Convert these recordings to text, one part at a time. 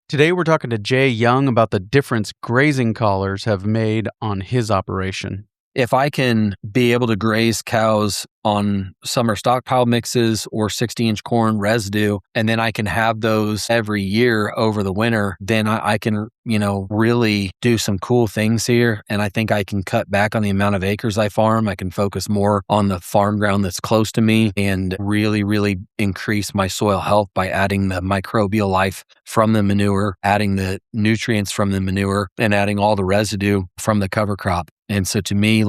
Today, we're talking to Jay Young about the difference grazing collars have made on his operation. If I can be able to graze cows on summer stockpile mixes or 60-inch corn residue, and then I can have those every year over the winter, then I can, really do some cool things here. And I think I can cut back on the amount of acres I farm. I can focus more on the farm ground that's close to me and really, really increase my soil health by adding the microbial life from the manure, adding the nutrients from the manure, and adding all the residue from the cover crop. And so to me,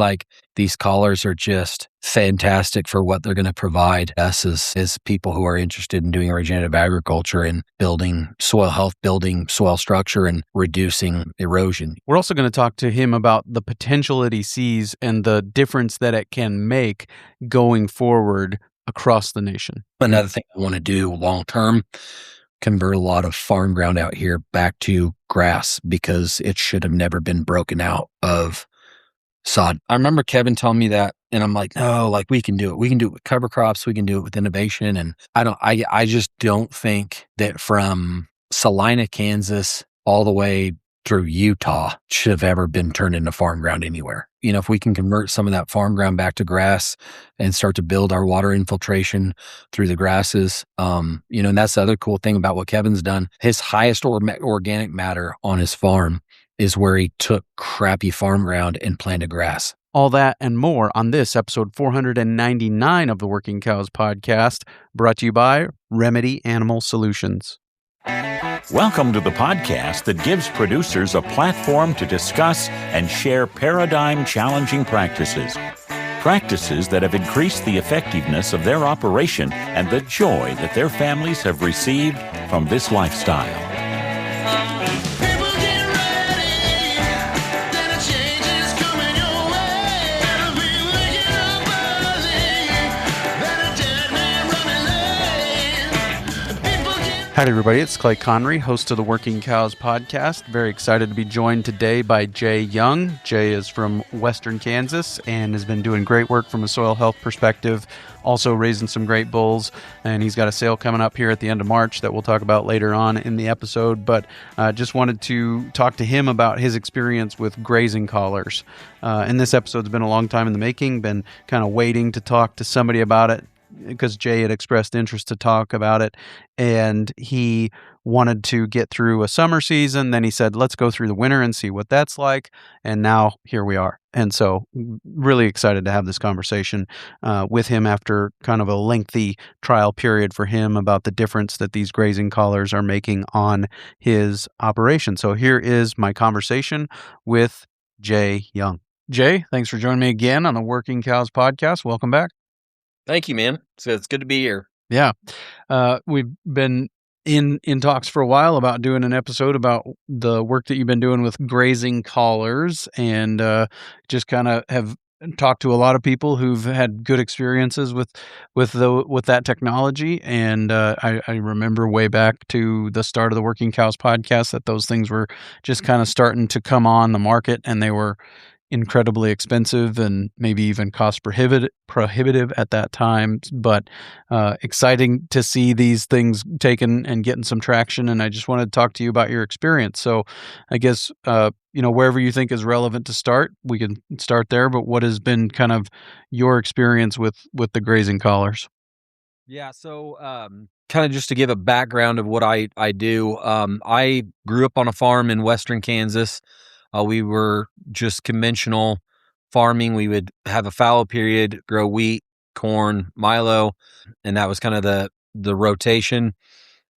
these collars are just fantastic for what they're going to provide us as people who are interested in doing regenerative agriculture and building soil health, building soil structure, and reducing erosion. We're also going to talk to him about the potential that he sees and the difference that it can make going forward across the nation. Another thing I want to do long term, convert a lot of farm ground out here back to grass because it should have never been broken out of sod. I remember Kevin telling me that, and I'm like, no, we can do it. We can do it with cover crops. We can do it with innovation. And I just don't think that from Salina, Kansas, all the way through Utah should have ever been turned into farm ground anywhere. If we can convert some of that farm ground back to grass and start to build our water infiltration through the grasses, and that's the other cool thing about what Kevin's done. His highest organic matter on his farm is where he took crappy farm ground and planted grass. All that and more on this episode 499 of the Working Cows podcast, brought to you by Remedy Animal Solutions. Welcome to the podcast that gives producers a platform to discuss and share paradigm-challenging practices. Practices that have increased the effectiveness of their operation and the joy that their families have received from this lifestyle. Hi, everybody. It's Clay Connery, host of the Working Cows podcast. Very excited to be joined today by Jay Young. Jay is from Western Kansas and has been doing great work from a soil health perspective, also raising some great bulls. And he's got a sale coming up here at the end of March that we'll talk about later on in the episode. But just wanted to talk to him about his experience with grazing collars. And this episode's been a long time in the making, been kind of waiting to talk to somebody about it, because Jay had expressed interest to talk about it, and he wanted to get through a summer season. Then he said, let's go through the winter and see what that's like. And now here we are. And so really excited to have this conversation with him after kind of a lengthy trial period for him about the difference that these grazing collars are making on his operation. So here is my conversation with Jay Young. Jay, thanks for joining me again on the Working Cows podcast. Welcome back. Thank you, man. It's good to be here. Yeah. We've been in talks for a while about doing an episode about the work that you've been doing with grazing collars, and just kind of have talked to a lot of people who've had good experiences with that technology. And I remember way back to the start of the Working Cows podcast that those things were just kind of starting to come on the market, and they were incredibly expensive and maybe even cost prohibitive at that time, but exciting to see these things taken and getting some traction. And I just wanted to talk to you about your experience. So I guess, wherever you think is relevant to start, we can start there, but what has been kind of your experience with the grazing collars? Yeah. So, kind of just to give a background of what I do, I grew up on a farm in Western Kansas. We were just conventional farming. We would have a fallow period, grow wheat, corn, milo, and that was kind of the rotation.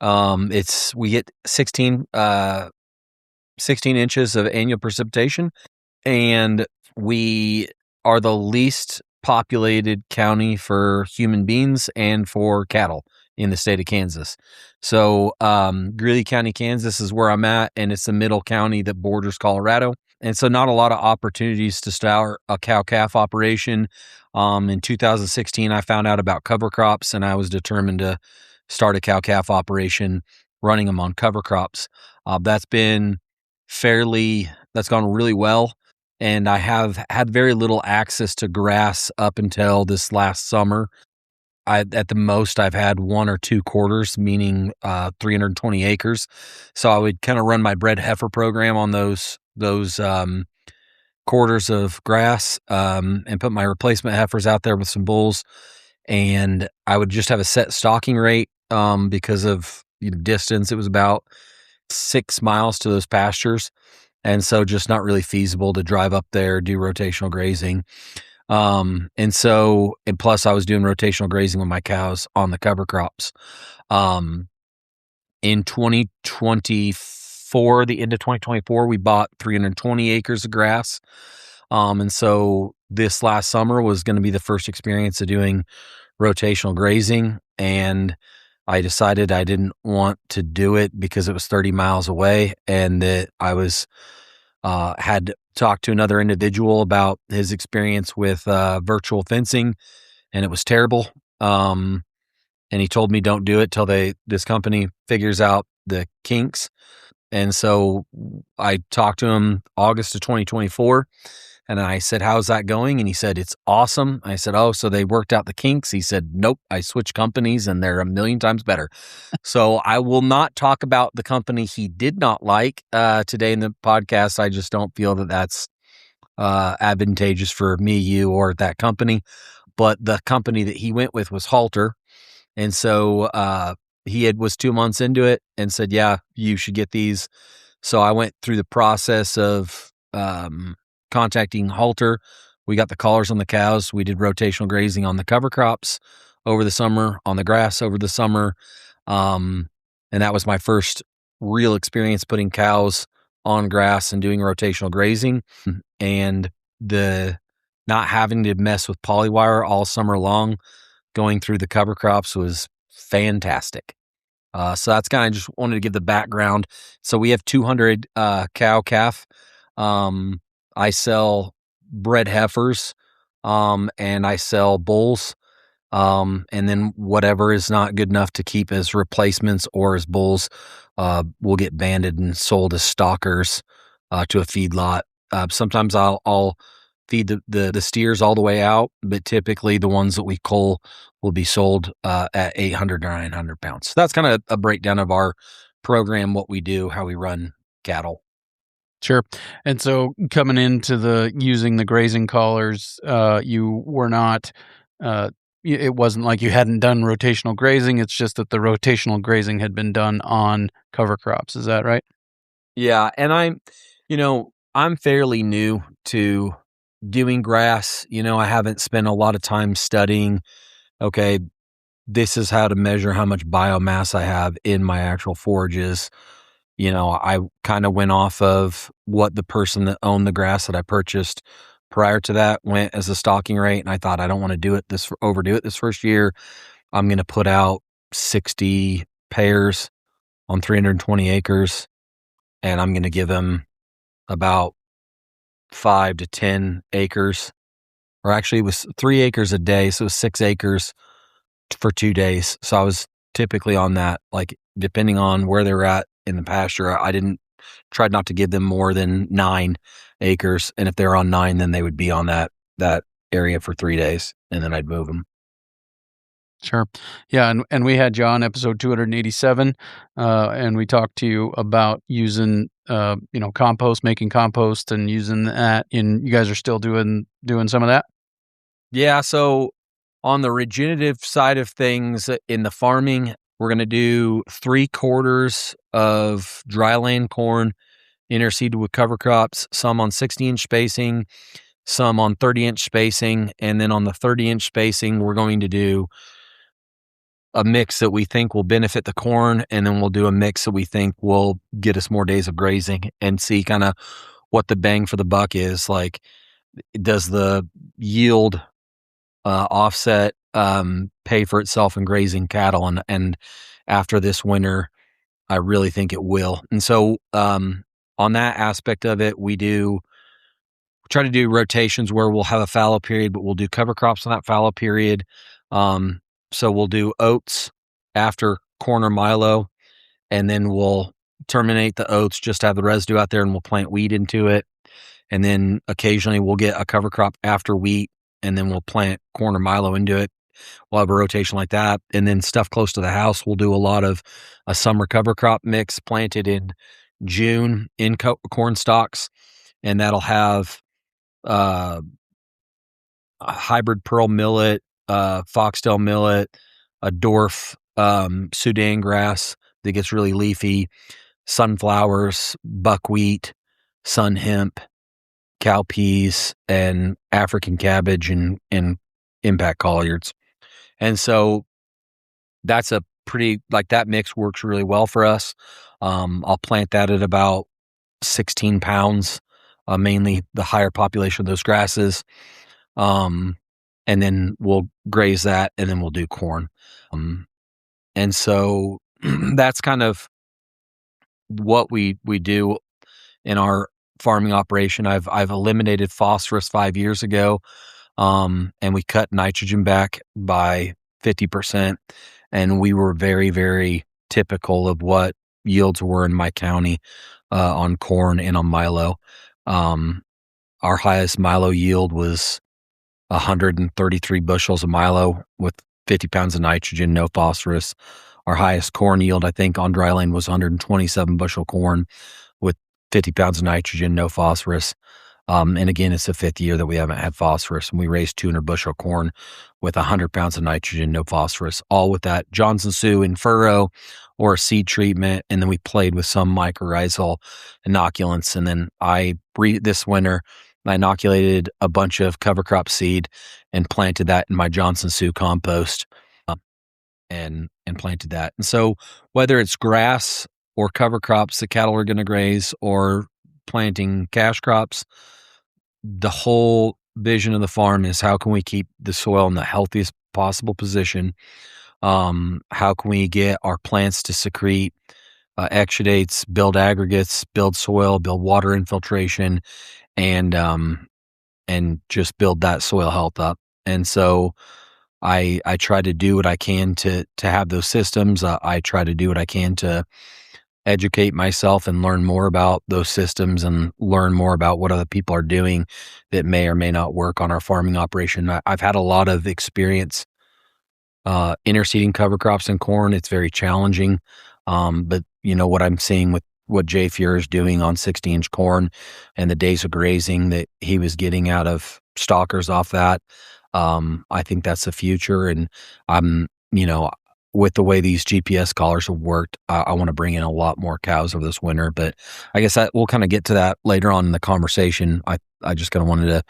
We get 16 inches of annual precipitation, and we are the least populated county for human beings and for cattle in the state of Kansas. So Greeley County, Kansas is where I'm at, and it's the middle county that borders Colorado. And so not a lot of opportunities to start a cow-calf operation. In 2016, I found out about cover crops, and I was determined to start a cow-calf operation running them on cover crops. That's gone really well. And I have had very little access to grass up until this last summer. at the most I've had 1 or 2 quarters, meaning 320 acres. So I would kind of run my bred heifer program on those quarters of grass, and put my replacement heifers out there with some bulls. And I would just have a set stalking rate, because of the distance. It was about 6 miles to those pastures. And so just not really feasible to drive up there, do rotational grazing. And plus I was doing rotational grazing with my cows on the cover crops. In 2024, the end of 2024, we bought 320 acres of grass. And so this last summer was going to be the first experience of doing rotational grazing. And I decided I didn't want to do it because it was 30 miles away, and that I was, had talked to another individual about his experience with virtual fencing, and it was terrible. And he told me don't do it till this company figures out the kinks. And so I talked to him August of 2024, and I said, "How's that going?" And he said, "It's awesome." I said, "Oh, so they worked out the kinks?" He said, "Nope, I switched companies and they're a million times better." So I will not talk about the company he did not like today in the podcast. I just don't feel that that's advantageous for me, you, or that company. But the company that he went with was Halter. And so he was 2 months into it and said, "Yeah, you should get these." So I went through the process of contacting Halter. We got the collars on the cows. We did rotational grazing on the cover crops over the summer, on the grass over the summer. And that was my first real experience putting cows on grass and doing rotational grazing. And the not having to mess with polywire all summer long, going through the cover crops, was fantastic. So that's kind of just wanted to give the background. So we have 200 cow calf. I sell bred heifers, and I sell bulls. And then whatever is not good enough to keep as replacements or as bulls, will get banded and sold as stockers to a feedlot. Sometimes I'll feed the steers all the way out, but typically the ones that we cull will be sold at 800 or 900 pounds. So that's kind of a breakdown of our program, what we do, how we run cattle. Sure. And so coming into using the grazing collars, you were not, it wasn't like you hadn't done rotational grazing. It's just that the rotational grazing had been done on cover crops. Is that right? Yeah. And I'm fairly new to doing grass. I haven't spent a lot of time studying, okay, this is how to measure how much biomass I have in my actual forages. I kind of went off of what the person that owned the grass that I purchased prior to that went as a stocking rate. And I thought, I don't want to overdo it this first year. I'm going to put out 60 pairs on 320 acres, and I'm going to give them about 5 to 10 acres, or actually it was 3 acres a day. So it was 6 acres for 2 days. So I was typically on that, like depending on where they were at in the pasture, I tried not to give them more than 9 acres. And if they're on 9, then they would be on that area for 3 days, and then I'd move them. Sure. Yeah. And we had you on episode 287, and we talked to you about using, compost, making compost and using that. And you guys are still doing some of that? Yeah. So on the regenerative side of things in the farming, we're going to do 3/4 of dryland corn interseeded with cover crops, some on 60-inch spacing, some on 30-inch spacing. And then on the 30-inch spacing, we're going to do a mix that we think will benefit the corn. And then we'll do a mix that we think will get us more days of grazing, and see kind of what the bang for the buck is. Like, does the yield offset pay for itself in grazing cattle? And after this winter, I really think it will. And so on that aspect of it, we try to do rotations where we'll have a fallow period, but we'll do cover crops on that fallow period. So we'll do oats after corn or milo, and then we'll terminate the oats, just have the residue out there, and we'll plant wheat into it. And then occasionally we'll get a cover crop after wheat, and then we'll plant corn or milo into it. we'll have a rotation like that. And then stuff close to the house, we'll do a lot of a summer cover crop mix planted in June in corn stalks. And that'll have a hybrid pearl millet, foxtail millet, a dwarf Sudan grass that gets really leafy, sunflowers, buckwheat, sun hemp, cowpeas, and African cabbage and impact collards. And so that's a pretty, like, that mix works really well for us. I'll plant that at about 16 pounds, mainly the higher population of those grasses. And then we'll graze that, and then we'll do corn. And so that's kind of what we do in our farming operation. I've eliminated phosphorus 5 years ago, and we cut nitrogen back by 50%. And we were very, very typical of what yields were in my county on corn and on milo. Our highest milo yield was 133 bushels of milo with 50 pounds of nitrogen, no phosphorus. Our highest corn yield, I think, on dry land was 127 bushel corn with 50 pounds of nitrogen, no phosphorus. And again, it's the 5th year that we haven't had phosphorus. And we raised 200 bushel corn with 100 pounds of nitrogen, no phosphorus, all with that Johnson Sioux in furrow or a seed treatment. And then we played with some mycorrhizal inoculants. And then this winter, I inoculated a bunch of cover crop seed and planted that in my Johnson Sioux compost, and planted that. And so whether it's grass or cover crops the cattle are going to graze, or planting cash crops, the whole vision of the farm is how can we keep the soil in the healthiest possible position? How can we get our plants to secrete exudates, build aggregates, build soil, build water infiltration, and just build that soil health up. And so I try to do what I can to have those systems. I try to do what I can to educate myself and learn more about those systems and learn more about what other people are doing that may or may not work on our farming operation. I've had a lot of experience interseeding cover crops and corn. It's very challenging. But what I'm seeing with what Jay Fuhrer is doing on 60-inch corn and the days of grazing that he was getting out of stalkers off that, I think that's the future. And I'm, with the way these GPS collars have worked, I want to bring in a lot more cows over this winter. But I guess we'll kind of get to that later on in the conversation. I just kind of wanted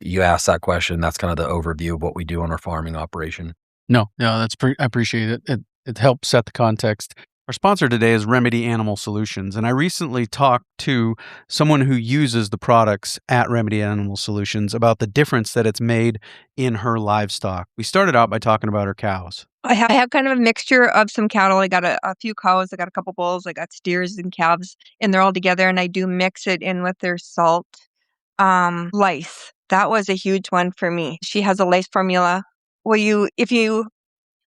you asked that question. That's kind of the overview of what we do on our farming operation. No, I appreciate it. It helps set the context. Our sponsor today is Remedy Animal Solutions, and I recently talked to someone who uses the products at Remedy Animal Solutions about the difference that it's made in her livestock. We started out by talking about her cows. I have kind of a mixture of some cattle. I got a few cows. I got a couple bulls. I got steers and calves, and they're all together, and I do mix it in with their salt. Lice. That was a huge one for me. She has a lice formula. Well, if you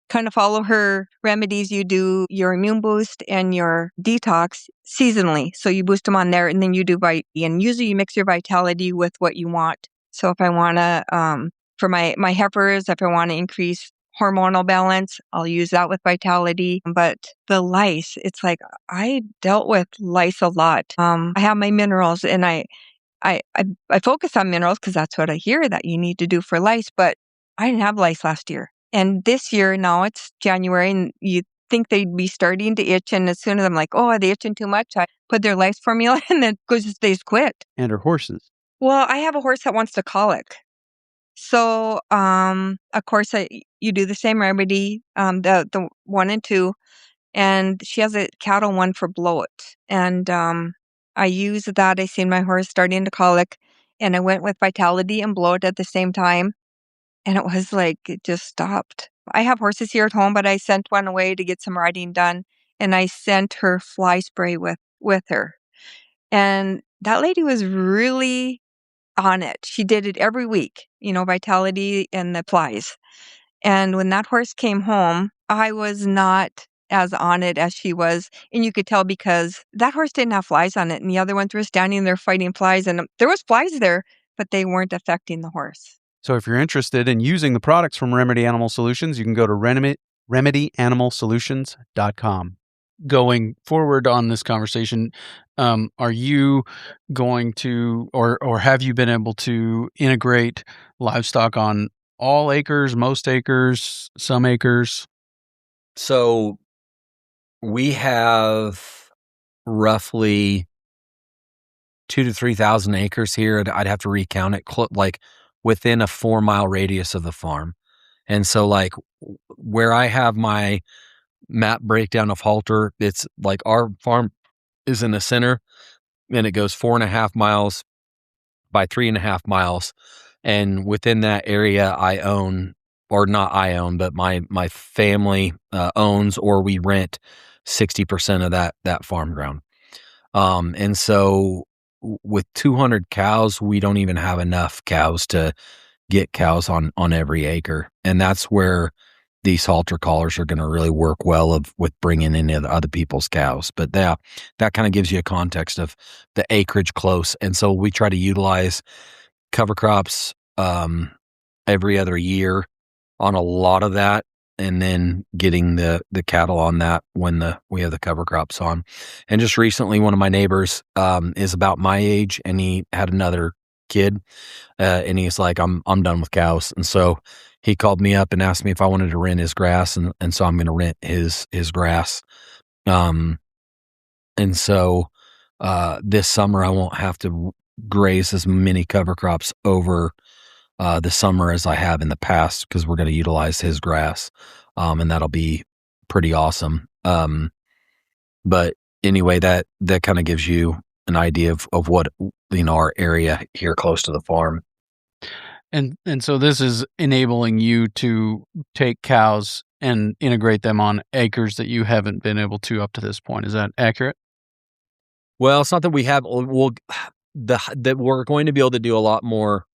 kind of follow her remedies, you do your immune boost and your detox seasonally. So you boost them on there, and then you do and usually you mix your vitality with what you want. So if I want to, for my heifers, if I want to increase hormonal balance, I'll use that with vitality. But the lice, it's like I dealt with lice a lot. I have my minerals, and I focus on minerals because that's what I hear that you need to do for lice. But I didn't have lice last year. And this year, now it's January, and you think they'd be starting to itch. And as soon as I'm like, oh, are they itching too much? I put their lice formula, and then they quit. And her horses. Well, I have a horse that wants to colic. So, of course, you do the same remedy, the 1 and 2, and she has a cattle one for bloat. And I use that. I seen my horse starting to colic, and I went with vitality and bloat at the same time. And it was like, it just stopped. I have horses here at home, but I sent one away to get some riding done. And I sent her fly spray with her. And that lady was really on it. She did it every week, vitality and the flies. And when that horse came home, I was not as on it as she was. And you could tell because that horse didn't have flies on it. And the other ones were standing there fighting flies. And there was flies there, but they weren't affecting the horse. So if you're interested in using the products from Remedy Animal Solutions, you can go to remedyanimalsolutions.com. Going forward on this conversation, are you going to, or have you been able to integrate livestock on all acres, most acres, some acres? So we have roughly 2,000 to 3,000 acres here. I'd have to recount it, like within a 4-mile radius of the farm. And so like where I have my map breakdown of halter, it's like our farm is in the center and it goes 4.5 miles by 3.5 miles. And within that area I own, or not I own, but my family owns, or we rent 60% of that farm ground. And so with 200 cows, we don't even have enough cows to get cows on every acre. And that's where these halter collars are going to really work well with bringing in other people's cows. But that kind of gives you a context of the acreage close. And so we try to utilize cover crops every other year on a lot of that, and then getting the cattle on that when we have the cover crops on. And just recently, one of my neighbors is about my age, and he had another kid, and he's like, I'm done with cows. And so he called me up and asked me if I wanted to rent his grass, and so I'm going to rent his grass. And so this summer I won't have to graze as many cover crops over the summer as I have in the past, because we're going to utilize his grass, and that'll be pretty awesome. But anyway, that kind of gives you an idea of what, our area here close to the farm. And so this is enabling you to take cows and integrate them on acres that you haven't been able to up to this point. Is that accurate? Well, it's not that we have. That we're going to be able to do a lot more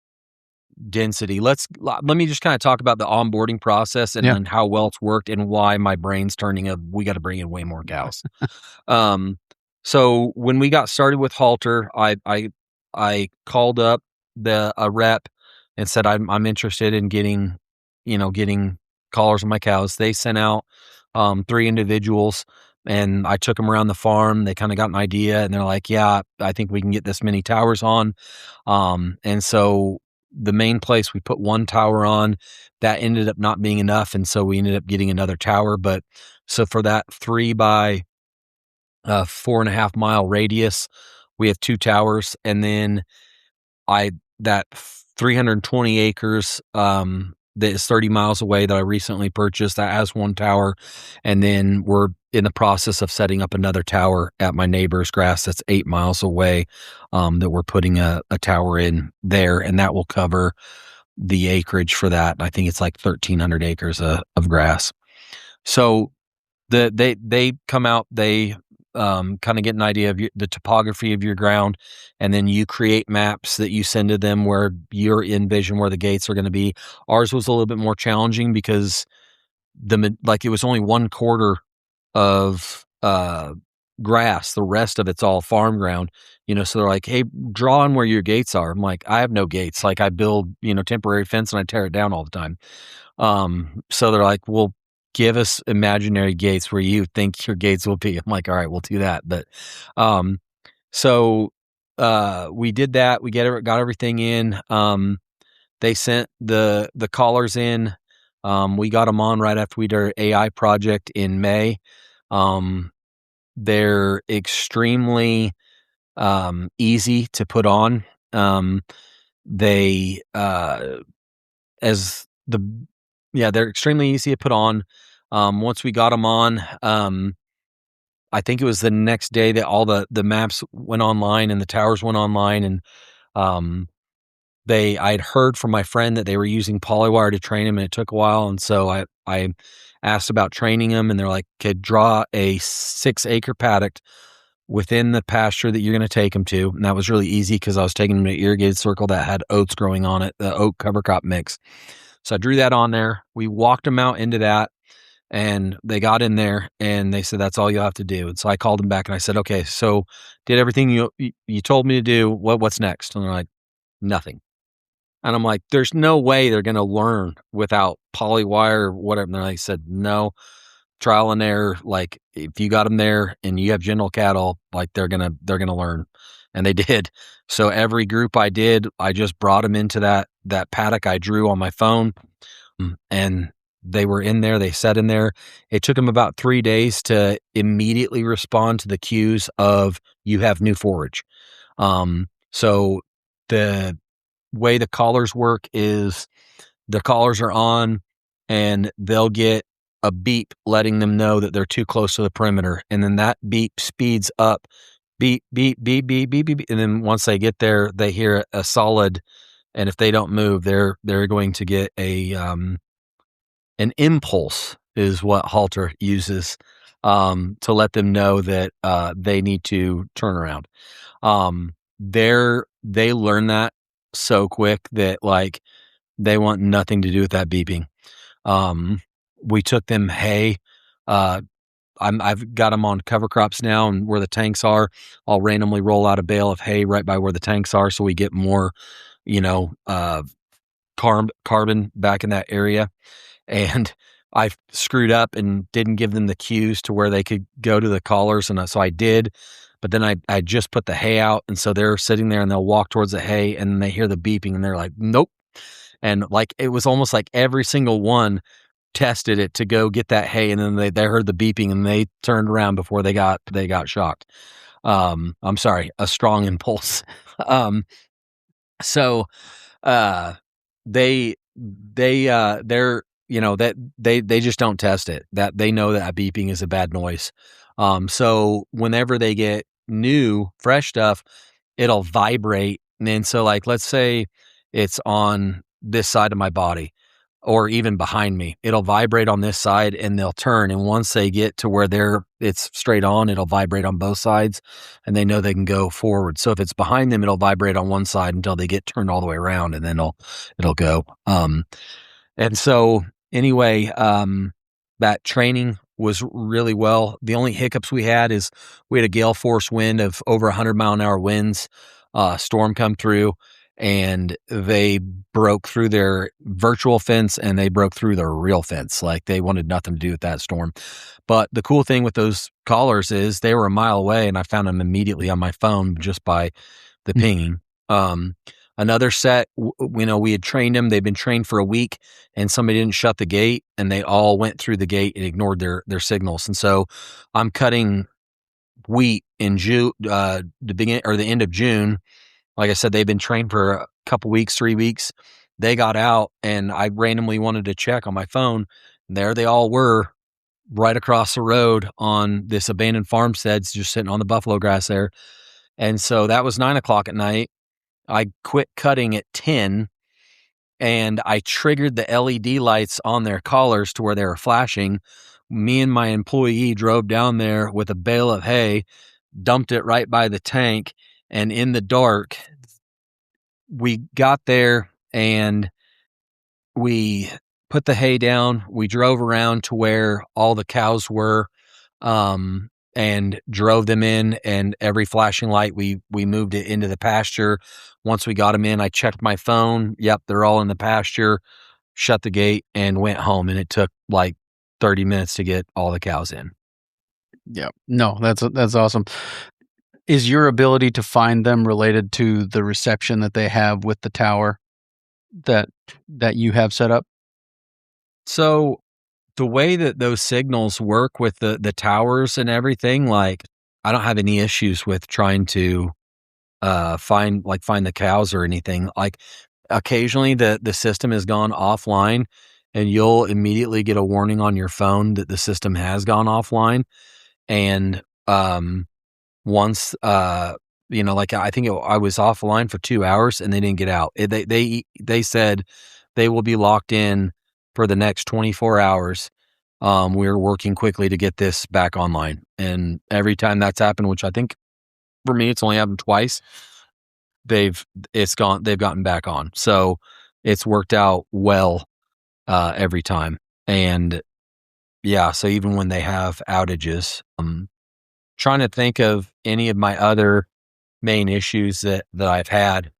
density. Let me just kind of talk about the onboarding process and how well it's worked, and why my brain's turning we got to bring in way more cows. So when we got started with halter, I called up a rep and said I'm interested in getting collars on my cows. They sent out 3 individuals, and I took them around the farm. They kind of got an idea, and they're like, yeah, I think we can get this many towers on. And so the main place we put 1 tower on, that ended up not being enough. And so we ended up getting another tower. But so for that 3 by 4.5 mile radius, we have 2 towers. And then that 320 acres, that is 30 miles away, that I recently purchased, that has 1 tower. And then we're in the process of setting up another tower at my neighbor's grass that's 8 miles away, that we're putting a tower in there, and that will cover the acreage for that. I think it's like 1,300 acres of grass. So they come out, they kind of get an idea of the topography of your ground, and then you create maps that you send to them where you envision where the gates are going to be. Ours was a little bit more challenging because it was only 1/4 of grass. The rest of it's all farm ground, so they're like, hey, draw on where your gates are. I'm like, I have no gates. Like, I build, temporary fence and I tear it down all the time. So they're like, well, give us imaginary gates where you think your gates will be. I'm like, all right, we'll do that. But, so, we did that. We got everything in. They sent the collars in. We got them on right after we did our AI project in May. They're extremely, easy to put on. They're extremely easy to put on. Once we got them on, I think it was the next day that all the maps went online and the towers went online, and I'd heard from my friend that they were using polywire to train them, and it took a while. And so I asked about training them, and they're like, could draw a 6-acre paddock within the pasture that you're going to take them to. And that was really easy because I was taking them to an irrigated circle that had oats growing on it, the oat cover crop mix. So I drew that on there. We walked them out into that, and they got in there, and they said, that's all you'll have to do. And so I called them back and I said, okay, so did everything you told me to do. What's next? And they're like, nothing. And I'm like, there's no way they're going to learn without polywire or whatever. And they said, no, trial and error. Like if you got them there and you have general cattle, like they're going to learn. And they did. So every group I did, I just brought them into that paddock I drew on my phone, and they were in there. They sat in there. It took them about 3 days to immediately respond to the cues of you have new forage. So the way the collars work is the collars are on and they'll get a beep letting them know that they're too close to the perimeter. And then that beep speeds up, beep, beep, beep, beep, beep, beep. And then once they get there, they hear a solid. And if they don't move, they're going to get an impulse is what Halter uses, to let them know that, they need to turn around. They learn that so quick that like they want nothing to do with that beeping. We took them hay. I've got them on cover crops now, and where the tanks are, I'll randomly roll out a bale of hay right by where the tanks are, so we get more, carbon back in that area. And I screwed up and didn't give them the cues to where they could go to the collars, and so I did. But then I just put the hay out, and so they're sitting there, and they'll walk towards the hay, and then they hear the beeping, and they're like, "Nope." And like it was almost like every single one tested it to go get that hay, and then they heard the beeping, and they turned around before they got shocked. I'm sorry, a strong impulse. So they they're that they just don't test it, that they know that beeping is a bad noise. So whenever they get new fresh stuff, it'll vibrate. And then so like let's say it's on this side of my body or even behind me, it'll vibrate on this side and they'll turn, and once they get to where it's straight on, it'll vibrate on both sides and they know they can go forward. So if it's behind them, it'll vibrate on one side until they get turned all the way around, and then it'll go. And so anyway, that training was really well. The only hiccups we had is we had a gale force wind of over 100-mile-an-hour winds, storm come through, and they broke through their virtual fence and they broke through their real fence. Like they wanted nothing to do with that storm. But the cool thing with those collars is they were a mile away, and I found them immediately on my phone just by the pinging. Another set, we had trained them. They'd been trained for a week, and somebody didn't shut the gate, and they all went through the gate and ignored their signals. And so I'm cutting wheat in June, the beginning or the end of June. Like I said, they've been trained for a couple weeks, 3 weeks. They got out, and I randomly wanted to check on my phone. There they all were, right across the road on this abandoned farmstead, just sitting on the buffalo grass there. And so that was 9:00 at night. I quit cutting at 10, and I triggered the LED lights on their collars to where they were flashing. Me and my employee drove down there with a bale of hay, dumped it right by the tank, and in the dark, we got there and we put the hay down. We drove around to where all the cows were, and drove them in, and every flashing light, we moved it into the pasture. Once we got them in, I checked my phone. Yep, they're all in the pasture, shut the gate, and went home. And it took like 30 minutes to get all the cows in. Yeah. No, that's awesome. Is your ability to find them related to the reception that they have with the tower that you have set up? So the way that those signals work with the towers and everything, like I don't have any issues with trying to find the cows or anything. Like occasionally the system has gone offline, and you'll immediately get a warning on your phone that the system has gone offline. And once I think I was offline for 2 hours and they didn't get out. They said they will be locked in for the next 24 hours. We're working quickly to get this back online. And every time that's happened, which I think for me, it's only happened twice, they've gotten back on. So it's worked out well, every time. And yeah, so even when they have outages, trying to think of any of my other main issues that I've had.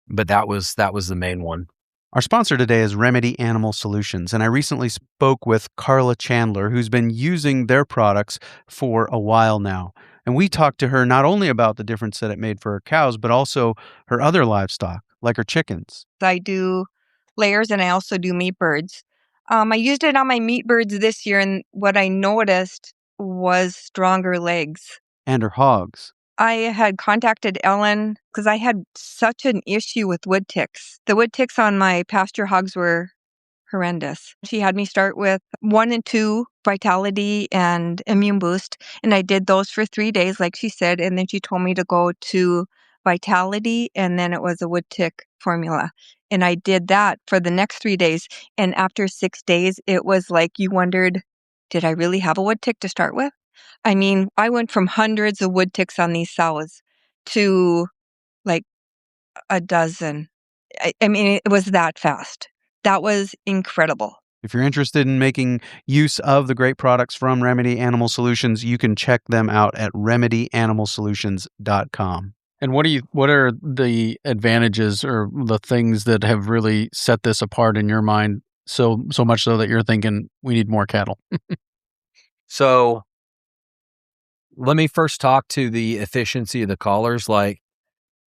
But that was the main one. Our sponsor today is Remedy Animal Solutions, and I recently spoke with Carla Chandler, who's been using their products for a while now. And we talked to her not only about the difference that it made for her cows, but also her other livestock, like her chickens. I do layers and I also do meat birds. I used it on my meat birds this year, and what I noticed was stronger legs. And her hogs. I had contacted Ellen because I had such an issue with wood ticks. The wood ticks on my pasture hogs were horrendous. She had me start with 1 and 2 Vitality and Immune Boost, and I did those for 3 days, like she said, and then she told me to go to Vitality, and then it was a wood tick formula. And I did that for the next 3 days, and after 6 days, it was like you wondered, did I really have a wood tick to start with? I mean, I went from hundreds of wood ticks on these sows to like a dozen. I mean, it was that fast. That was incredible. If you're interested in making use of the great products from Remedy Animal Solutions, you can check them out at remedyanimalsolutions.com. And what are the advantages or the things that have really set this apart in your mind so much so that you're thinking we need more cattle? So let me first talk to the efficiency of the collars. Like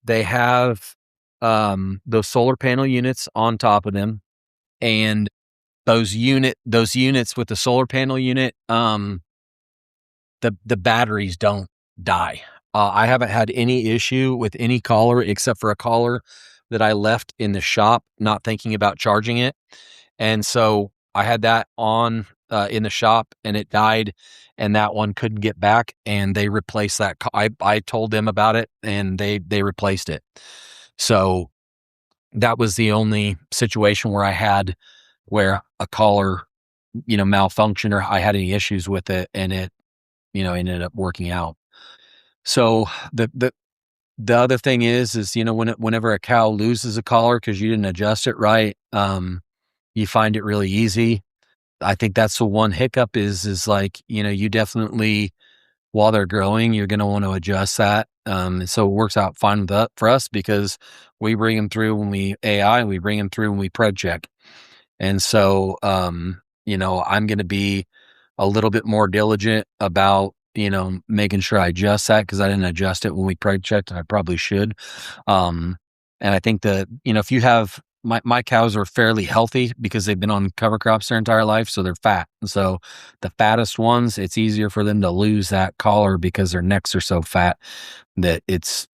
they have those solar panel units on top of them, and those units with the solar panel unit, the batteries don't die. I haven't had any issue with any collar except for a collar that I left in the shop, not thinking about charging it. And so I had that on in the shop and it died, and that one couldn't get back, and they replaced that. I told them about it and they replaced it. So that was the only situation where I had where a collar, malfunctioned or I had any issues with it, and it, ended up working out. So the other thing is whenever a cow loses a collar because you didn't adjust it right, you find it really easy. I think that's the one hiccup is like, you definitely, while they're growing, you're going to want to adjust that. So it works out fine for us because we bring them through when we bring them through when we pred check. And so, I'm going to be a little bit more diligent about, making sure I adjust that because I didn't adjust it when we pred checked, and I probably should. And I think that, if you have, my cows are fairly healthy because they've been on cover crops their entire life, so they're fat. And so the fattest ones, it's easier for them to lose that collar because their necks are so fat that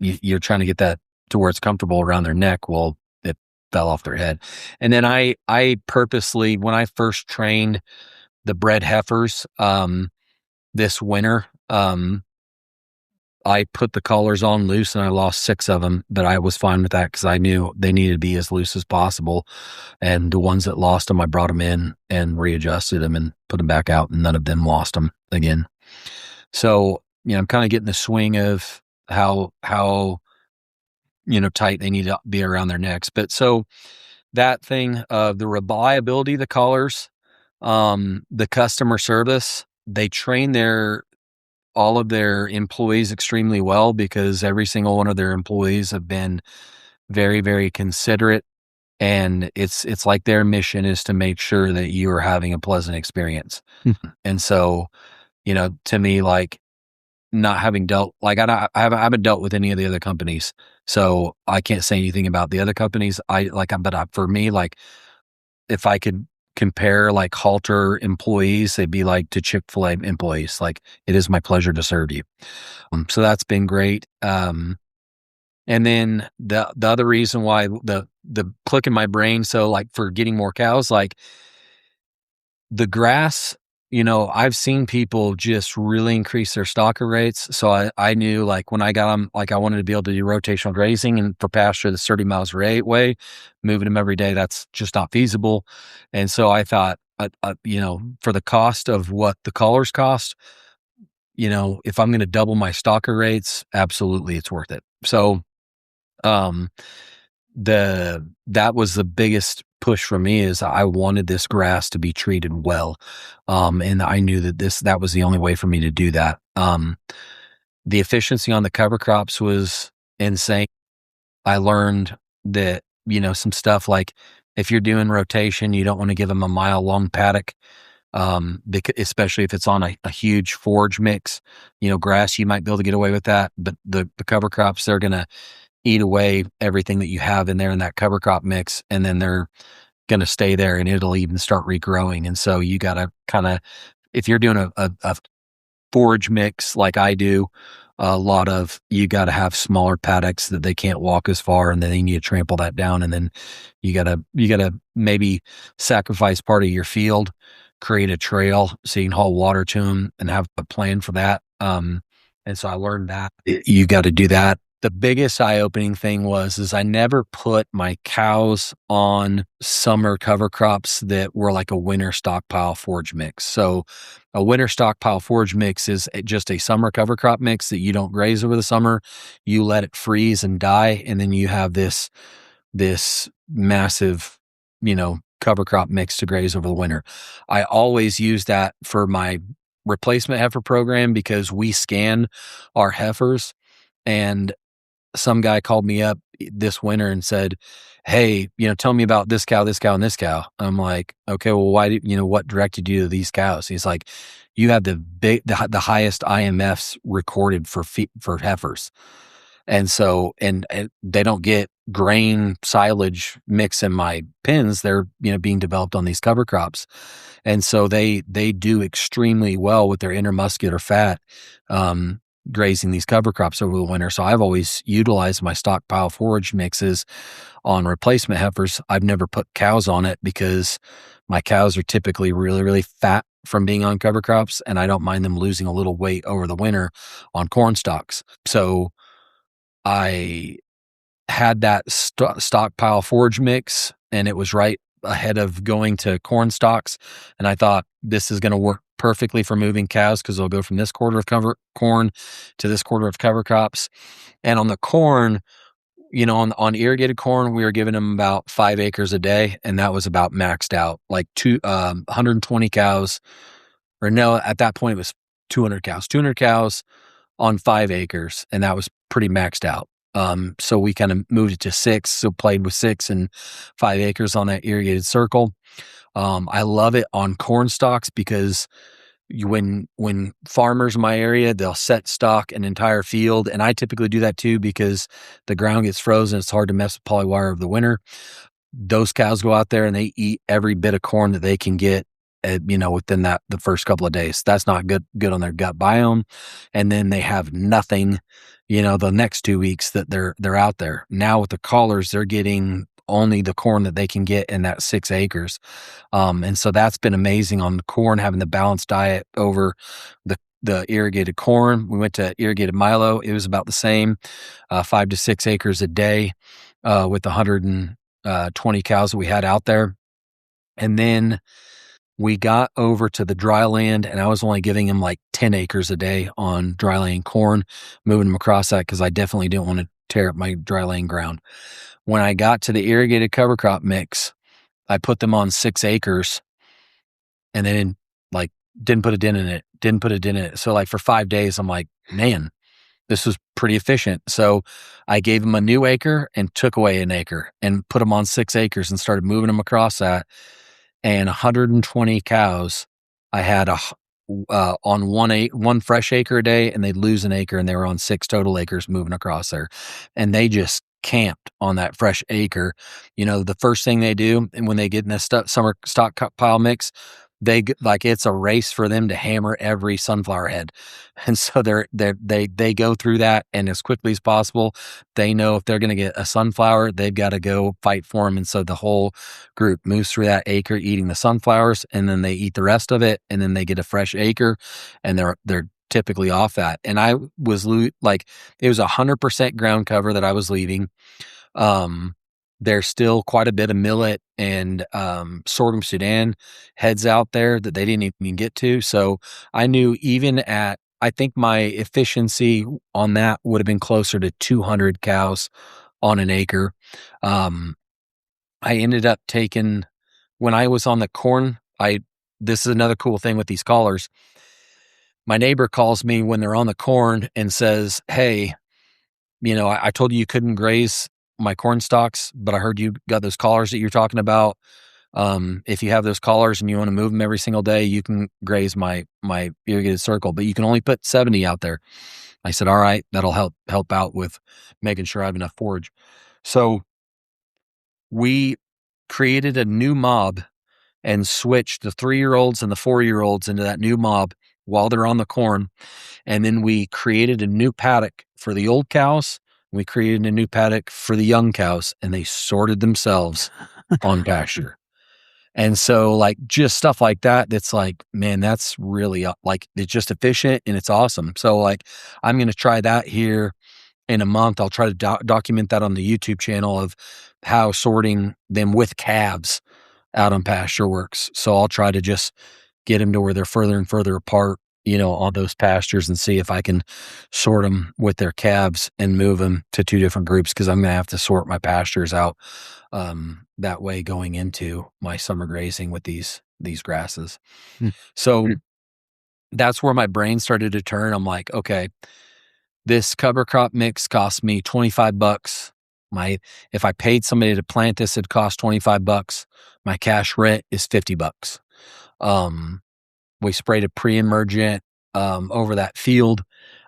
you're trying to get that to where it's comfortable around their neck. Well, it fell off their head. And then I purposely, when I first trained the bred heifers this winter, I put the collars on loose and I lost 6 of them, but I was fine with that because I knew they needed to be as loose as possible. And the ones that lost them, I brought them in and readjusted them and put them back out, and none of them lost them again. So, I'm kind of getting the swing of how tight they need to be around their necks. But so that thing of the reliability of the collars, the customer service, they train all of their employees extremely well because every single one of their employees have been very, very considerate. And it's like their mission is to make sure that you are having a pleasant experience. And so, to me, like not having dealt, like I haven't dealt with any of the other companies, so I can't say anything about the other companies. For me, like if I could compare like Halter employees, they'd be like to Chick-fil-A employees. Like, it is my pleasure to serve you. So that's been great. And then the other reason why the click in my brain, so like for getting more cows, like the grass, I've seen people just really increase their stalker rates. So I knew, like, when I got them, like I wanted to be able to do rotational grazing, and for pasture that's 30 miles away, moving them every day, that's just not feasible. And so I thought, for the cost of what the collars cost, if I'm going to double my stalker rates, absolutely, it's worth it. So, that was the biggest push for me, is I wanted this grass to be treated well. And I knew that was the only way for me to do that. The efficiency on the cover crops was insane. I learned that, some stuff like if you're doing rotation, you don't want to give them a mile long paddock. Especially if it's on a huge forage mix, grass, you might be able to get away with that, but the cover crops, they're going to eat away everything that you have in there in that cover crop mix. And then they're going to stay there and it'll even start regrowing. And so you got to kind of, if you're doing a forage mix like I do, you got to have smaller paddocks that they can't walk as far, and then you need to trample that down. And then you got to maybe sacrifice part of your field, create a trail so you can haul water to them and have a plan for that. And so I learned that you got to do that. The biggest eye-opening thing is I never put my cows on summer cover crops that were like a winter stockpile forage mix. So a winter stockpile forage mix is just a summer cover crop mix that you don't graze over the summer. You let it freeze and die, and then you have this massive, cover crop mix to graze over the winter. I always use that for my replacement heifer program because we scan our heifers, and some guy called me up this winter and said, "Hey, tell me about this cow, and this cow." I'm like, "Okay, well, why what directed you to these cows?" He's like, "You have the highest IMFs recorded for heifers." And so, and they don't get grain silage mix in my pens. They're, being developed on these cover crops. And so they do extremely well with their intermuscular fat, grazing these cover crops over the winter. So I've always utilized my stockpile forage mixes on replacement heifers. I've never put cows on it because my cows are typically really, really fat from being on cover crops, and I don't mind them losing a little weight over the winter on corn stalks. So I had that stockpile forage mix, and it was right ahead of going to corn stalks. And I thought this is going to work perfectly for moving cows because they'll go from this quarter of cover corn to this quarter of cover crops. And on the corn, on irrigated corn, we were giving them about 5 acres a day, and that was about maxed out, like 120 cows, or no, at that point it was 200 cows on 5 acres, and that was pretty maxed out. So we kind of moved it to 6, so played with 6 and 5 acres on that irrigated circle. I love it on corn stalks because when farmers in my area, they'll set stock an entire field, and I typically do that too because the ground gets frozen. It's hard to mess with polywire over the winter. Those cows go out there and they eat every bit of corn that they can get, within the first couple of days. That's not good on their gut biome. And then they have nothing, the next 2 weeks that they're out there. Now with the collars, they're getting only the corn that they can get in that 6 acres. And so that's been amazing on the corn, having the balanced diet over the irrigated corn. We went to irrigated milo. It was about the same, 5 to 6 acres a day, with 120 cows that we had out there. And then we got over to the dry land, and I was only giving him like 10 acres a day on dry land corn, moving them across that because I definitely didn't want to tear up my dry land ground. When I got to the irrigated cover crop mix, I put them on 6 acres, and they didn't put a dent in it. So like for 5 days, I'm like, man, this was pretty efficient. So I gave them a new acre and took away an acre and put them on 6 acres and started moving them across that. And 120 cows, I had on one fresh acre a day, and they'd lose an acre, and they were on 6 total acres moving across there. And they just camped on that fresh acre. The first thing they do, and when they get in this summer stockpile mix, it's a race for them to hammer every sunflower head. And so they go through that, and as quickly as possible, they know if they're going to get a sunflower, they've got to go fight for them. And so the whole group moves through that acre eating the sunflowers, and then they eat the rest of it, and then they get a fresh acre, and they're typically off that. And I was it was 100% ground cover that I was leaving. There's still quite a bit of millet and sorghum Sudan heads out there that they didn't even get to. So I knew I think my efficiency on that would have been closer to 200 cows on an acre. I ended up when I was on the corn, this is another cool thing with these collars. My neighbor calls me when they're on the corn and says, "Hey, I told you couldn't graze my corn stalks, but I heard you got those collars that you're talking about. If you have those collars and you want to move them every single day, you can graze my irrigated circle, but you can only put 70 out there. I said, all right, that'll help out with making sure I have enough forage. So we created a new mob and switched the 3-year-olds and the 4-year-olds into that new mob while they're on the corn. And then we created a new paddock for the old cows. We created a new paddock for the young cows, and they sorted themselves on pasture. And so like just stuff like that, that's like, man, that's really like, it's just efficient and it's awesome. So like, I'm going to try that here in a month. I'll try to document that on the YouTube channel of how sorting them with calves out on pasture works. So I'll try to just get them to where they're further and further apart, on those pastures, and see if I can sort them with their calves and move them to 2 different groups. Cause I'm going to have to sort my pastures out, that way going into my summer grazing with these grasses. So that's where my brain started to turn. I'm like, okay, this cover crop mix cost me $25. If I paid somebody to plant this, it'd cost $25. My cash rent is $50. We sprayed a pre-emergent over that field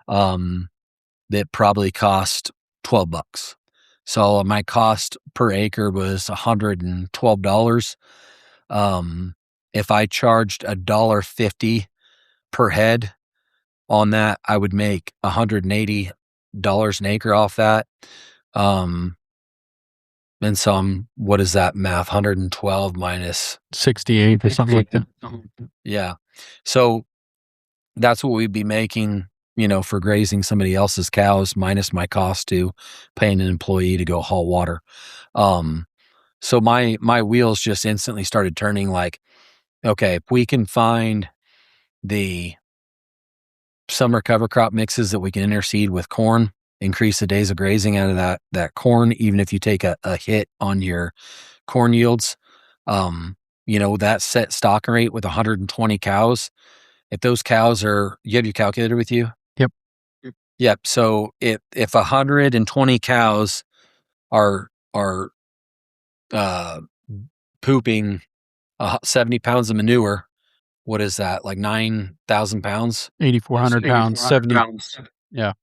that probably cost $12. So my cost per acre was $112. If I charged $1.50 per head on that, I would make $180 an acre off that. And so what is that math? 112 minus 68 or something like that. Yeah. So that's what we'd be making, for grazing somebody else's cows minus my cost to paying an employee to go haul water. So my wheels just instantly started turning like, okay, if we can find the summer cover crop mixes that we can interseed with corn, increase the days of grazing out of that corn, even if you take a hit on your corn yields, that set stock rate with 120 cows. If those cows you have your calculator with you? Yep. So if 120 cows are pooping 70 pounds of manure, what is that? Like 9,000 pounds? 8,400 pounds, 70. Yeah.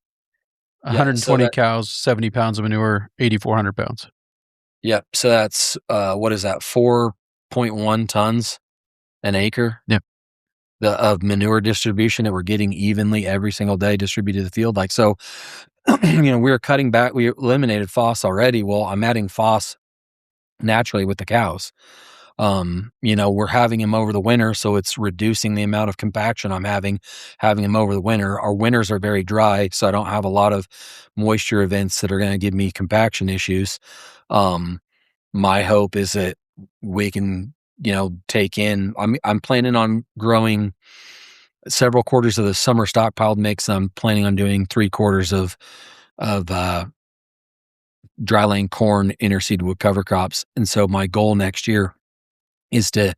120 cows, 70 pounds of manure, 8,400 pounds. Yep. So that's, what is that? 4.1 tons an acre. Yep. Of manure distribution that we're getting evenly every single day distributed to the field. Like, so, we were cutting back, we eliminated FOS already. Well, I'm adding FOS naturally with the cows. We're having them over the winter, so it's reducing the amount of compaction I'm having them over the winter. Our winters are very dry, so I don't have a lot of moisture events that are going to give me compaction issues. My hope is that we can, take in, I'm planning on growing several quarters of the summer stockpiled mix. I'm planning on doing 3 quarters of dry laying corn interseeded with cover crops. And so my goal next year is to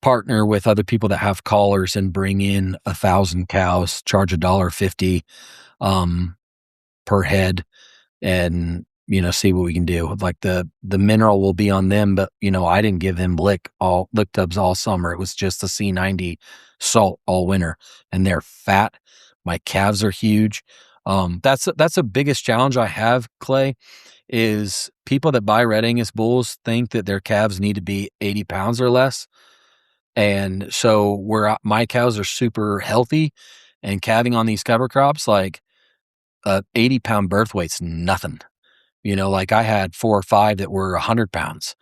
partner with other people that have collars and bring in 1,000 cows, charge $1.50 per head, and see what we can do. Like the mineral will be on them, but I didn't give them lick tubs all summer. It was just the C90 salt all winter, and they're fat. My calves are huge. That's the biggest challenge I have, Clay, is people that buy Red Angus bulls think that their calves need to be 80 pounds or less. And so where my cows are super healthy and calving on these cover crops, like 80 pound birth weight's nothing. Like I had 4 or 5 that were 100 pounds.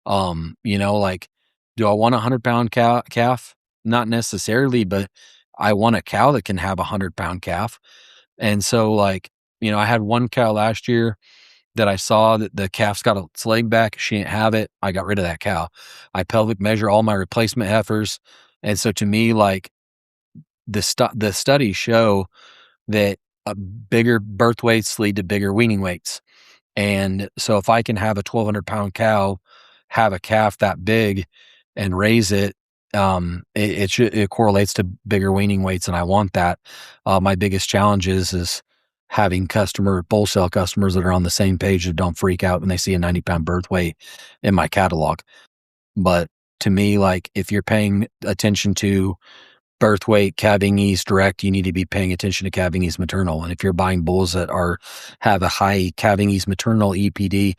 Like, do I want a 100-pound calf? Not necessarily, but I want a cow that can have a 100-pound calf. And so like, I had one cow last year that I saw that the calf's got its leg back. She didn't have it. I got rid of that cow. I pelvic measure all my replacement heifers. And so to me, like the studies show that bigger birth weights lead to bigger weaning weights. And so if I can have a 1,200-pound cow, have a calf that big and raise it, it correlates to bigger weaning weights. And I want that. My biggest challenge is having bull sale customers that are on the same page that don't freak out when they see a 90-pound birth weight in my catalog. But to me, like, if you're paying attention to birth weight, calving ease direct, you need to be paying attention to calving ease maternal. And if you're buying bulls that have a high calving ease maternal EPD,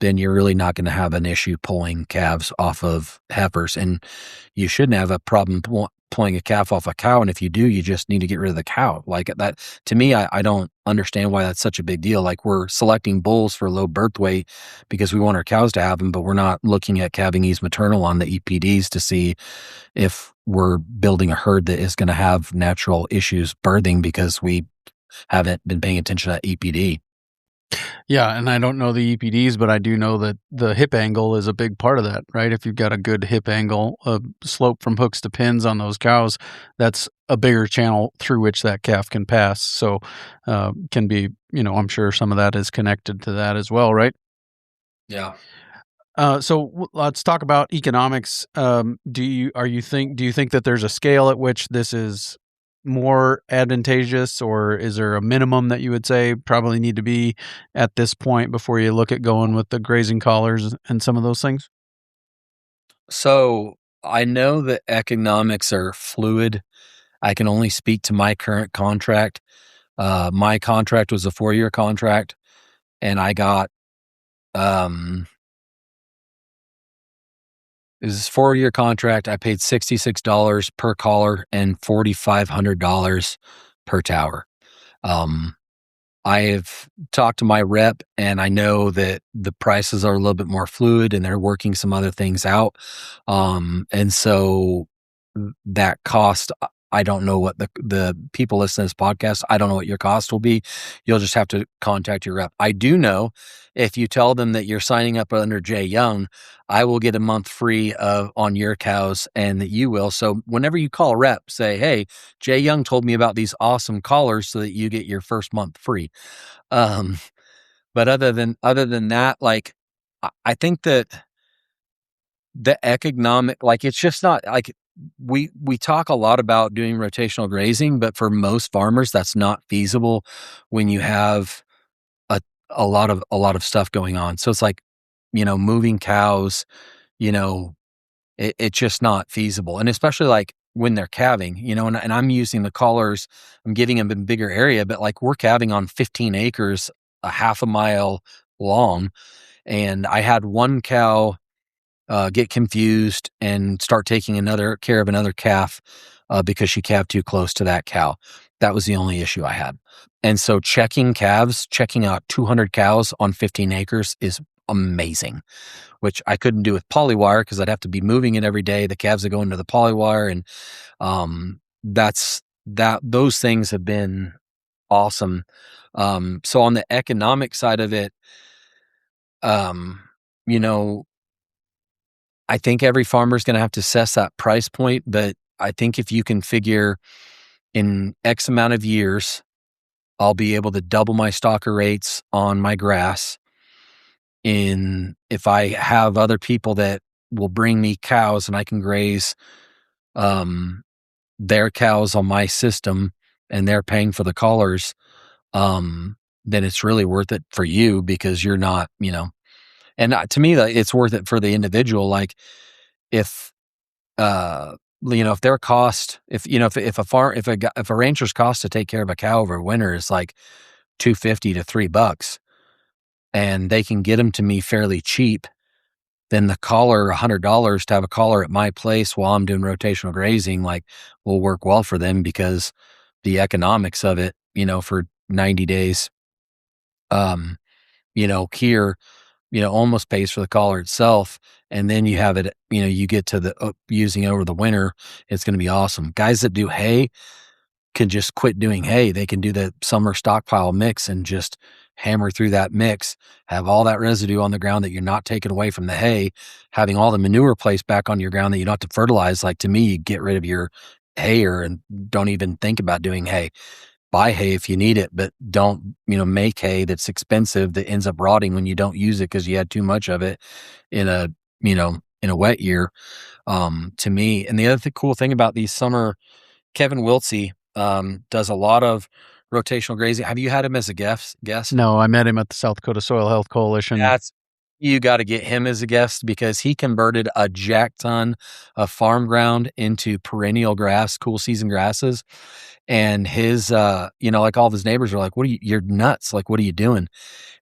then you're really not going to have an issue pulling calves off of heifers. And you shouldn't have a problem pulling a calf off a cow. And if you do, you just need to get rid of the cow. Like that, to me, I don't understand why that's such a big deal. Like, we're selecting bulls for low birth weight because we want our cows to have them, but we're not looking at calving ease maternal on the EPDs to see if we're building a herd that is going to have natural issues birthing because we haven't been paying attention to that EPD. Yeah, and I don't know the EPDs, but I do know that the hip angle is a big part of that, right? If you've got a good hip angle, a slope from hooks to pins on those cows, that's a bigger channel through which that calf can pass. So can be, I'm sure some of that is connected to that as well, right? Yeah. So let's talk about economics. Do you think that there's a scale at which this is more advantageous, or is there a minimum that you would say probably need to be at this point before you look at going with the grazing collars and some of those things? So I know that economics are fluid. I can only speak to my current contract. My contract was a 4-year contract, and I got, it was a 4-year contract. I paid $66 per collar and $4,500 per tower. I have talked to my rep, and I know that the prices are a little bit more fluid and they're working some other things out. And so that cost, I don't know what the people listening to this podcast, I don't know what your cost will be. You'll just have to contact your rep. I do know if you tell them that you're signing up under Jay Young, I will get a month free on your cows, and that you will. So whenever you call a rep, say, hey, Jay Young told me about these awesome collars so that you get your first month free. But other than that, like, I think that the economic, like, it's just not like, we talk a lot about doing rotational grazing, but for most farmers, that's not feasible when you have a lot of stuff going on. So it's like, moving cows, it's just not feasible. And especially like when they're calving, and I'm using the collars, I'm getting them in bigger area, but like, we're calving on 15 acres, a half a mile long. And I had one cow get confused and start taking care of another calf because she calved too close to that cow. That was the only issue I had. And so checking out 200 cows on 15 acres is amazing, which I couldn't do with polywire because I'd have to be moving it every day. The calves that go into the polywire, and those things have been awesome. So on the economic side of it, I think every farmer is going to have to assess that price point, but I think if you can figure in X amount of years, I'll be able to double my stocker rates on my grass. If I have other people that will bring me cows and I can graze their cows on my system and they're paying for the collars, then it's really worth it for you because you're not, and to me, it's worth it for the individual. Like, if their cost, if a rancher's cost to take care of a cow over winter is like $2.50 to $3, and they can get them to me fairly cheap, then the collar, $100 to have a collar at my place while I'm doing rotational grazing, like, will work well for them because the economics of it, for 90 days, here, almost pays for the collar itself. And then you have it, you get to the using over the winter, it's going to be awesome. Guys that do hay can just quit doing hay. They can do the summer stockpile mix and just hammer through that mix, have all that residue on the ground that you're not taking away from the hay, having all the manure placed back on your ground that you don't have to fertilize. Like, to me, you get rid of your hayer and don't even think about doing hay. Buy hay if you need it, but don't, make hay that's expensive that ends up rotting when you don't use it because you had too much of it in a wet year. To me, and the other cool thing about these summer, Kevin Wiltsey does a lot of rotational grazing. Have you had him as a guest? No, I met him at the South Dakota Soil Health Coalition. You got to get him as a guest because he converted a jack ton of farm ground into perennial grass, cool season grasses. And his, like all of his neighbors are like, you're nuts. Like, what are you doing?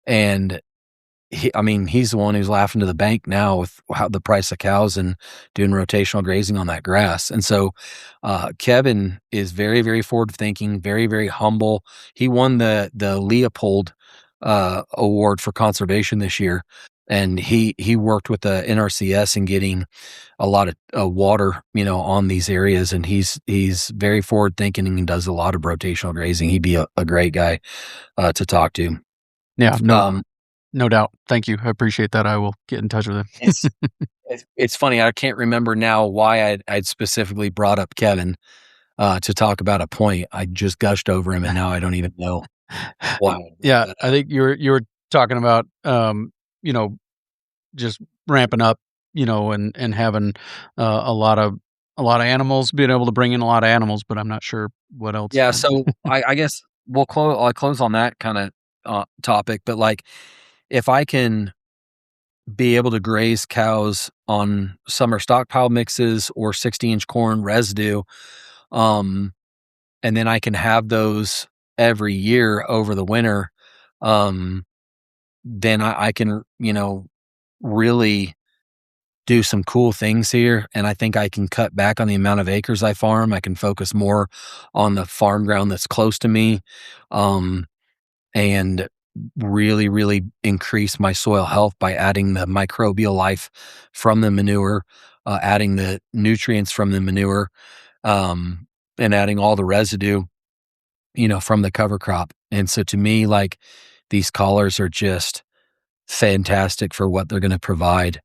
And he's the one who's laughing to the bank now with how the price of cows and doing rotational grazing on that grass. And so, Kevin is very, very forward thinking, very, very humble. He won the Leopold, award for conservation this year. And he worked with the NRCS in getting a lot of water, on these areas. And he's very forward thinking and does a lot of rotational grazing. He'd be a great guy, to talk to. Yeah. No doubt. Thank you. I appreciate that. I will get in touch with him. It's funny. I can't remember now why I'd specifically brought up Kevin to talk about a point. I just gushed over him, and now I don't even know why. Yeah, I think you were talking about just ramping up, and having a lot of animals, being able to bring in a lot of animals. But I'm not sure what else. Yeah. So I guess I'll close on that kind of topic. But like, if I can be able to graze cows on summer stockpile mixes or 60-inch corn residue, and then I can have those every year over the winter, then I can, really do some cool things here. And I think I can cut back on the amount of acres I farm. I can focus more on the farm ground that's close to me, and really, really increase my soil health by adding the microbial life from the manure, adding the nutrients from the manure, and adding all the residue, from the cover crop. And so to me, like, these collars are just fantastic for what they're going to provide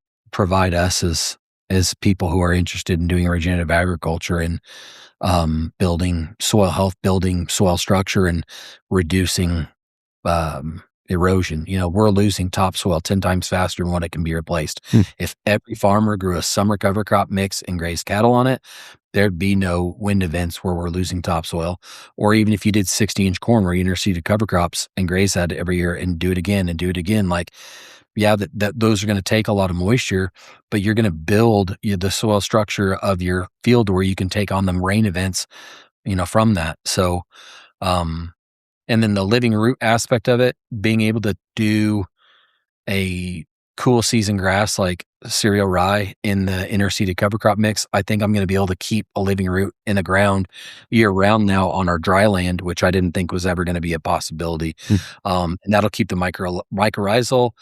us as people who are interested in doing regenerative agriculture and building soil health, building soil structure, and reducing erosion. We're losing topsoil 10 times faster than what it can be replaced. If every farmer grew a summer cover crop mix and grazed cattle on it, there'd be no wind events where we're losing topsoil. Or even if you did 60-inch corn where you interseeded cover crops and graze that every year and do it again, like, yeah, that those are going to take a lot of moisture, but you're going to build the soil structure of your field where you can take on them rain events, from that. So, and then the living root aspect of it, being able to do a cool season grass like cereal rye in the interseeded cover crop mix, I think I'm going to be able to keep a living root in the ground year round now on our dry land, which I didn't think was ever going to be a possibility. And that'll keep the mycorrhizal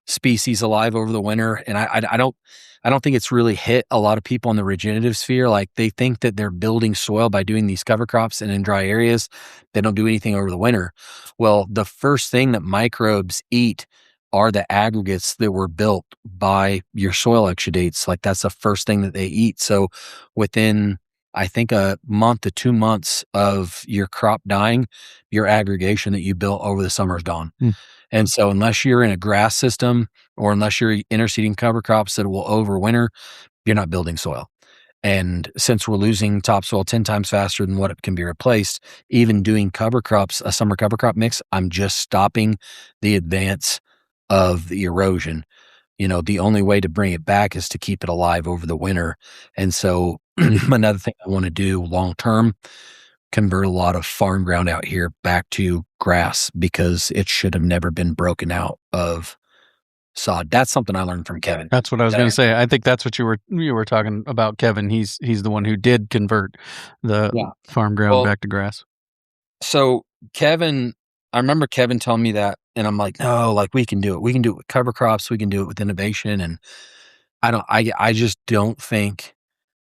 species alive over the winter. And I don't think it's really hit a lot of people in the regenerative sphere. Like, they think that they're building soil by doing these cover crops, and in dry areas, they don't do anything over the winter. Well, the first thing that microbes eat are the aggregates that were built by your soil exudates. Like, that's the first thing that they eat. So within, I think, a month to 2 months of your crop dying, your aggregation that you built over the summer is gone. And so unless you're in a grass system or unless you're interseeding cover crops that will overwinter, you're not building soil. And since we're losing topsoil 10 times faster than what it can be replaced, even doing cover crops, a summer cover crop mix, I'm just stopping the advance of the erosion. The only way to bring it back is to keep it alive over the winter. And so another thing I want to do long term, convert a lot of farm ground out here back to grass, because it should have never been broken out of sod. That's something I learned from Kevin. That's what I was going to say. I think that's what you were talking about, Kevin. He's the one who did convert the farm ground back to grass. So Kevin, I remember Kevin telling me that, and I'm like, no, like, we can do it. We can do it with cover crops. We can do it with innovation. And I just don't think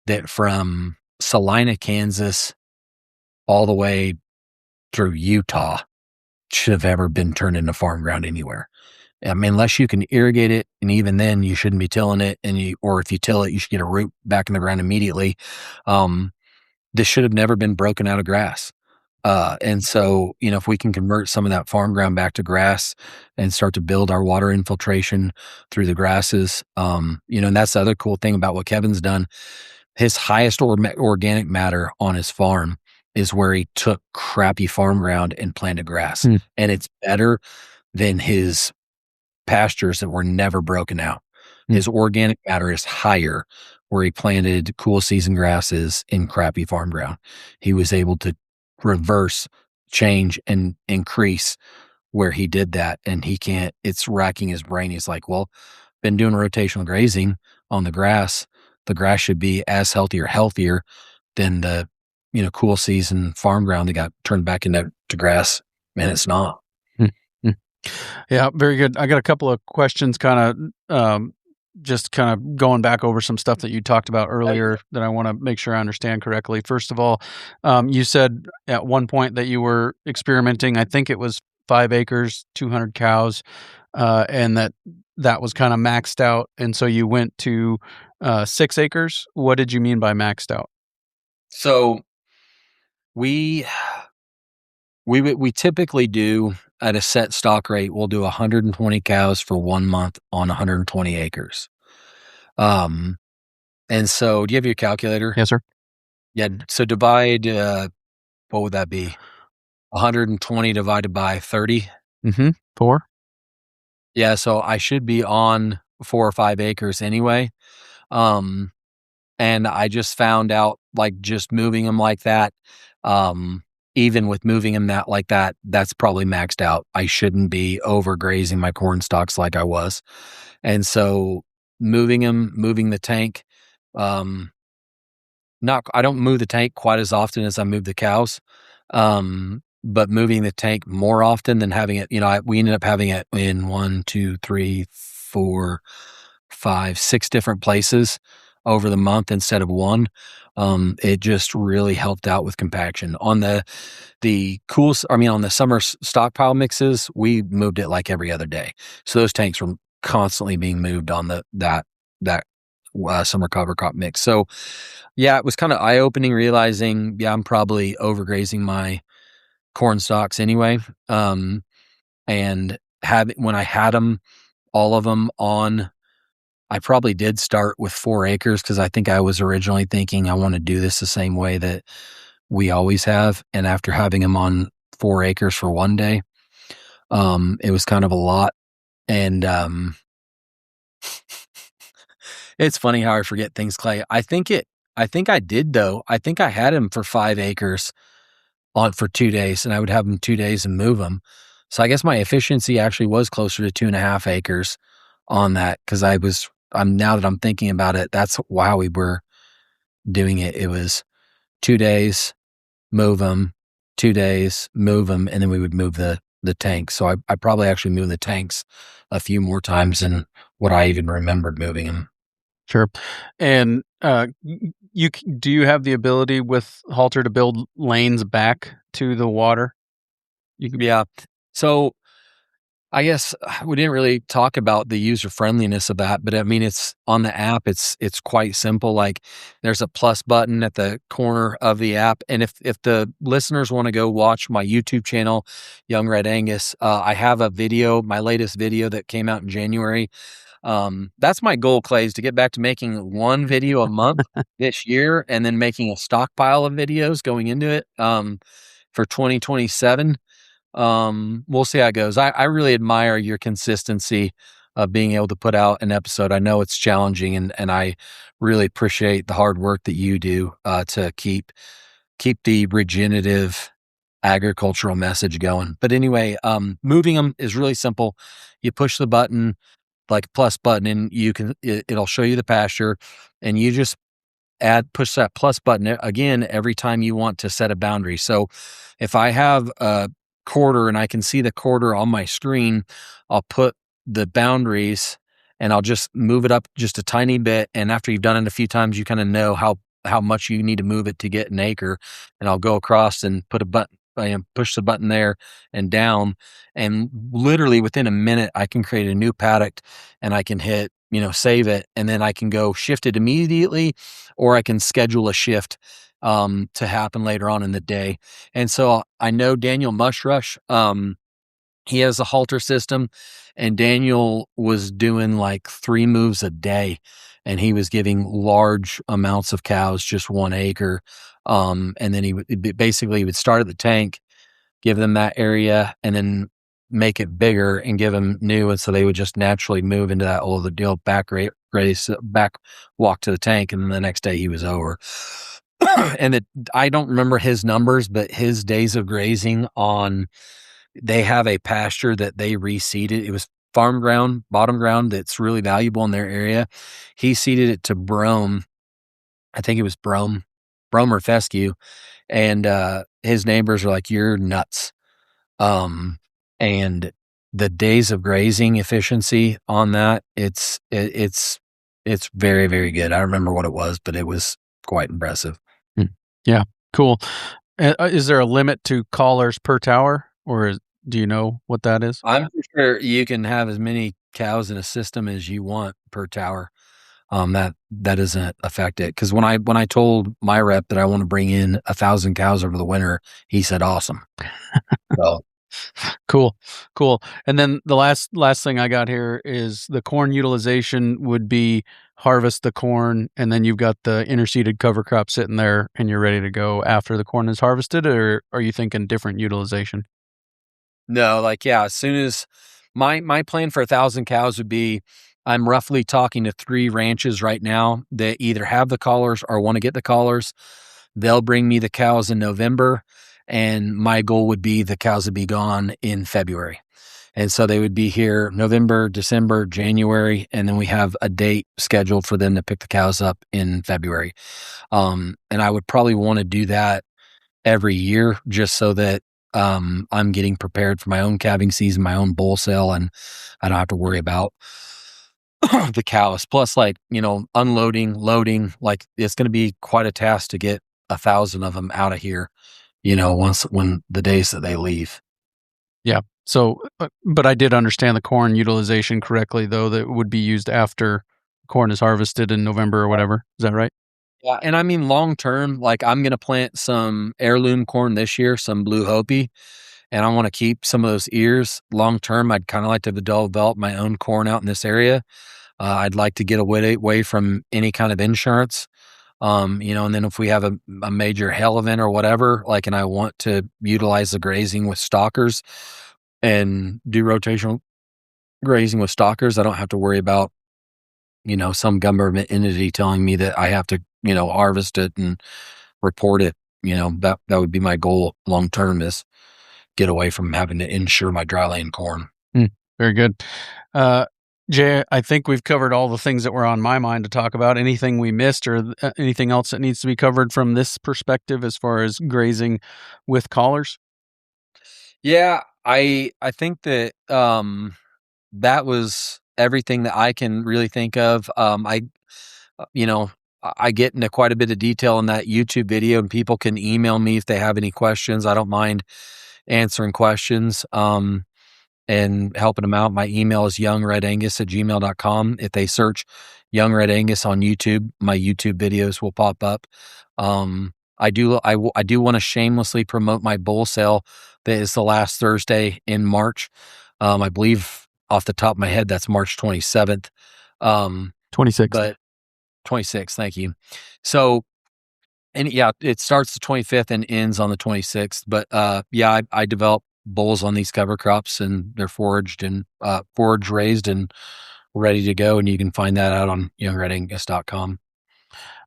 that from Salina, Kansas, all the way through Utah should have ever been turned into farm ground anywhere. I mean, unless you can irrigate it, and even then you shouldn't be tilling it, or if you till it, you should get a root back in the ground immediately. This should have never been broken out of grass. And so, if we can convert some of that farm ground back to grass and start to build our water infiltration through the grasses, and that's the other cool thing about what Kevin's done. His highest organic matter on his farm is where he took crappy farm ground and planted grass. And it's better than his pastures that were never broken out. His organic matter is higher where he planted cool season grasses in crappy farm ground. He was able to reverse, change, and increase where he did that. And he can't, it's racking his brain. He's like, well, been doing rotational grazing on the grass. The grass should be as healthy or healthier than the, cool season farm ground that got turned back into grass. And it's not. Yeah, very good. I got a couple of questions just kind of going back over some stuff that you talked about earlier that I want to make sure I understand correctly. First of all, you said at one point that you were experimenting, I think it was 5 acres, 200 cows, and that was kind of maxed out. And so you went to 6 acres. What did you mean by maxed out? So we typically do at a set stock rate, we'll do 120 cows for 1 month on 120 acres. And so do you have your calculator? Yes, sir. Yeah. So divide, what would that be? 120 divided by 30? 4. Yeah. So I should be on 4 or 5 acres anyway. And I just found out, like, just moving them like that, even with moving them like that, that's probably maxed out. I shouldn't be overgrazing my corn stalks like I was. And so moving the tank, I don't move the tank quite as often as I move the cows. But moving the tank more often than having it, we ended up having it in 1, 2, 3, 4, 5, 6 different places over the month instead of one. It just really helped out with compaction. On the summer stockpile mixes, we moved it like every other day. So those tanks were constantly being moved on that summer cover crop mix. So yeah, it was kind of eye-opening realizing, I'm probably overgrazing my corn stalks anyway. And when I had them, all of them on, I probably did start with 4 acres because I think I was originally thinking I want to do this the same way that we always have. And after having them on 4 acres for one day, it was kind of a lot. And it's funny how I forget things, Clay. I think I did though. I think I had him for 5 acres on for 2 days, and I would have them 2 days and move them. So I guess my efficiency actually was closer to 2.5 acres on that because now that I'm thinking about it, that's why we were doing it. It was 2 days, move them, 2 days, move them, and then we would move the tank. So I probably actually moved the tanks a few more times than what I even remembered moving them. Sure. And do you have the ability with Halter to build lanes back to the water? Yeah. So I guess we didn't really talk about the user friendliness of that, but I mean, it's on the app. It's quite simple. Like there's a plus button at the corner of the app. And if the listeners want to go watch my YouTube channel, Young Red Angus, I have a video, my latest video that came out in January. That's my goal, Clay, is to get back to making one video a month this year and then making a stockpile of videos going into it, for 2027. We'll see how it goes. I really admire your consistency of being able to put out an episode. I know it's challenging and I really appreciate the hard work that you do, to keep the regenerative agricultural message going. But anyway, moving them is really simple. You push the button, like plus button, and it'll show you the pasture, and you just push that plus button again every time you want to set a boundary. So if I have a quarter and I can see the quarter on my screen, I'll put the boundaries and I'll just move it up just a tiny bit. And after you've done it a few times, you kind of know how much you need to move it to get an acre. And I'll go across and put a button, push the button there and down. And literally within a minute, I can create a new paddock and I can hit, save it. And then I can go shift it immediately, or I can schedule a shift to happen later on in the day. And so I know Daniel Mushrush, he has a halter system, and Daniel was doing like 3 moves a day, and he was giving large amounts of cows, just 1 acre, And then he would start at the tank, give them that area, and then make it bigger and give them new. And so they would just naturally move into that old deal back back walk to the tank. And then the next day he was over. And I don't remember his numbers, but his days of grazing they have a pasture that they reseeded. It was farm ground, bottom ground that's really valuable in their area. He seeded it to brome. I think it was brome or fescue. And his neighbors are like, "You're nuts." And the days of grazing efficiency on that, it's very, very good. I don't remember what it was, but it was quite impressive. Yeah, cool. Is there a limit to collars per tower, or do you know what that is? I'm sure you can have as many cows in a system as you want per tower. That doesn't affect it. Because when I told my rep that I want to bring in 1,000 cows over the winter, he said, "Awesome." So Cool. And then the last thing I got here is the corn utilization would be harvest the corn, and then you've got the interseeded cover crop sitting there, and you're ready to go after the corn is harvested, or are you thinking different utilization? no, as soon as my plan for 1,000 cows would be, I'm roughly talking to 3 ranches right now that either have the collars or want to get the collars. They'll bring me the cows in November, and my goal would be the cows would be gone in February. And so they would be here November, December, January, and then we have a date scheduled for them to pick the cows up in February. And I would probably want to do that every year just so that I'm getting prepared for my own calving season, my own bull sale, and I don't have to worry about the cows. Plus, unloading, loading, it's going to be quite a task to get 1,000 of them out of here, when the days that they leave. Yeah. So, but I did understand the corn utilization correctly, though, that would be used after corn is harvested in November or whatever. Is that right? Yeah, and I mean long term, I'm going to plant some heirloom corn this year, some Blue Hopi, and I want to keep some of those ears. Long term, I'd kind of like to develop my own corn out in this area. I'd like to get away from any kind of insurance, and then if we have a major hail event or whatever, and I want to utilize the grazing with stockers and do rotational grazing with stockers, I don't have to worry about, some government entity telling me that I have to, harvest it and report it. That would be my goal long term, is get away from having to insure my dry land corn. Very good. Jay, I think we've covered all the things that were on my mind to talk about. Anything we missed, or anything else that needs to be covered from this perspective as far as grazing with collars? Yeah, I think that that was everything that I can really think of. I get into quite a bit of detail in that YouTube video, and people can email me if they have any questions. I don't mind answering questions and helping them out. My email is youngredangus@gmail.com. If they search Young Red Angus on YouTube, my YouTube videos will pop up. I do want to shamelessly promote my bull sale that is the last Thursday in March. I believe off the top of my head, that's March 27th. 26th. But 26th, thank you. So, and yeah, it starts the 25th and ends on the 26th. But I develop bulls on these cover crops, and they're forage raised and ready to go. And you can find that out on youngredangus.com.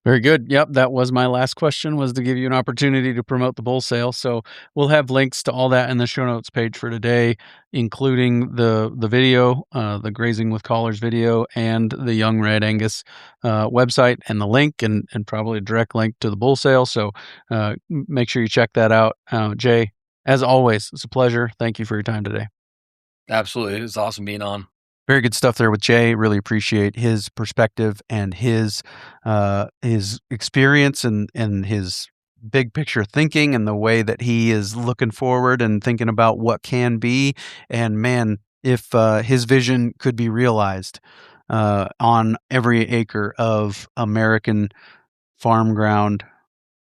Very good. Yep, that was my last question, was to give you an opportunity to promote the bull sale. So we'll have links to all that in the show notes page for today, including the video, the Grazing with Collars video, and the Young Red Angus website, and the link, and probably a direct link to the bull sale. So make sure you check that out. Jay, as always, it's a pleasure. Thank you for your time today. Absolutely. It was awesome being on. Very good stuff there with Jay. Really appreciate his perspective and his experience and his big picture thinking, and the way that he is looking forward and thinking about what can be. And man, if his vision could be realized on every acre of American farm ground,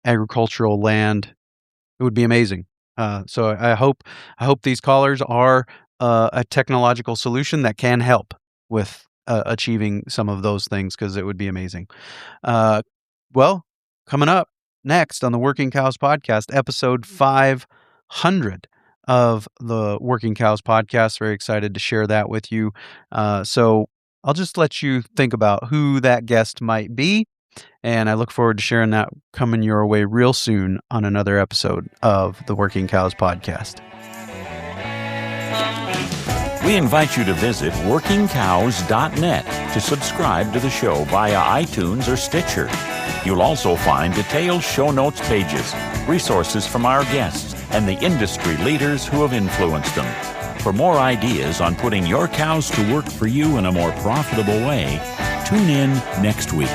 agricultural land, it would be amazing. So I hope these collars are a technological solution that can help with achieving some of those things, because it would be amazing. Well, coming up, next on the Working Cows Podcast, episode 500 of the Working Cows Podcast. Very excited to share that with you. So I'll just let you think about who that guest might be, and I look forward to sharing that coming your way real soon on another episode of the Working Cows Podcast. We invite you to visit workingcows.net to subscribe to the show via iTunes or Stitcher. You'll also find detailed show notes pages, resources from our guests, and the industry leaders who have influenced them. For more ideas on putting your cows to work for you in a more profitable way, tune in next week.